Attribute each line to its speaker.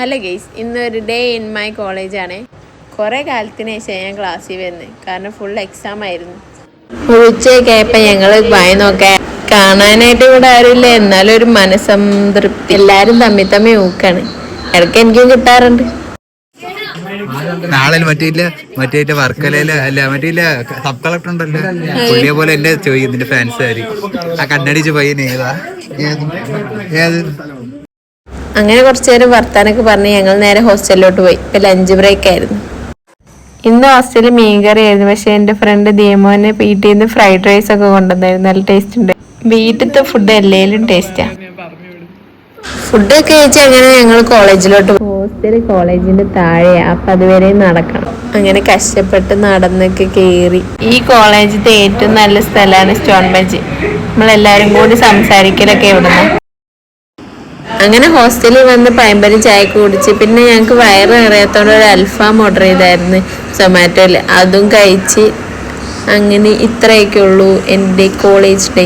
Speaker 1: Hello guys, ഇന്നൊരു day in my കോളേജാണ്. കുറേ കാലത്തിന് ശേഷം ഞാൻ ക്ലാസ്സിൽ വരുന്നത്, കാരണം ഫുൾ എക്സാം ആയിരുന്നു. ഉച്ചയൊക്കെ ആയപ്പോൾ ഞങ്ങൾ വായി നോക്കാൻ കാണാനായിട്ട് ഇവിടെ ആരുമില്ല, എന്നാലും ഒരു മനസ്സംതൃപ്തി. എല്ലാവരും തമ്മി ഊക്കാണ്. ഇടയ്ക്ക് എനിക്കും കിട്ടാറുണ്ട്.
Speaker 2: നാളെ മറ്റേ വർക്കലയില് അല്ല മറ്റേ സബ് കളക്ടർ ഉണ്ടല്ലോ, പുള്ളിയെ പോലെ എന്റെ ചോദിക്കും നിന്റെ ഫാൻസുകാര്. ആ കണ്ണടിച്ച് പയ്യൻ ഏതാ ഏത്.
Speaker 1: അങ്ങനെ കുറച്ചു നേരം വർത്താനൊക്കെ പറഞ്ഞ് ഞങ്ങൾ നേരെ ഹോസ്റ്റലിലോട്ട് പോയി. ഇപ്പം ലഞ്ച് ബ്രേക്ക് ആയിരുന്നു. ഇന്ന് ഹോസ്റ്റലിൽ മീൻകറി ആയിരുന്നു. പക്ഷെ എൻ്റെ ഫ്രണ്ട് ദിയമോനെ വീട്ടിൽ ഫ്രൈഡ് റൈസ് ഒക്കെ കൊണ്ടുവന്നായിരുന്നു. നല്ല ടേസ്റ്റ് ഉണ്ട്. വീട്ടിലത്തെ ഫുഡ് എല്ലാവരും ടേസ്റ്റാണ്. ഫുഡൊക്കെ കഴിച്ച് അങ്ങനെ ഞങ്ങൾ കോളേജിലോട്ട് പോയി. ഹോസ്റ്റൽ കോളേജിന്റെ താഴെയാണ്, അപ്പം അതുവരെ നടക്കണം. അങ്ങനെ കഷ്ടപ്പെട്ട് നടന്നൊക്കെ കയറി. ഈ കോളേജിലത്തെ ഏറ്റവും നല്ല സ്ഥലമാണ് സ്റ്റോൺ ബെഞ്ച്. നമ്മളെല്ലാവരും കൂടി സംസാരിക്കലൊക്കെ ഇവിടുന്ന്. അങ്ങനെ ഹോസ്റ്റലിൽ വന്ന് പഴംപൊരി ചായക്ക് കുടിച്ച് പിന്നെ ഞങ്ങൾക്ക് വയറ് നിറയത്തോടെ ഒരു അൽഫാം ഓർഡർ ചെയ്തായിരുന്നു സൊമാറ്റോയിൽ. അതും കഴിച്ച് അങ്ങനെ ഇത്രയൊക്കെ ഉള്ളൂ എൻ്റെ കോളേജ് ഡേ.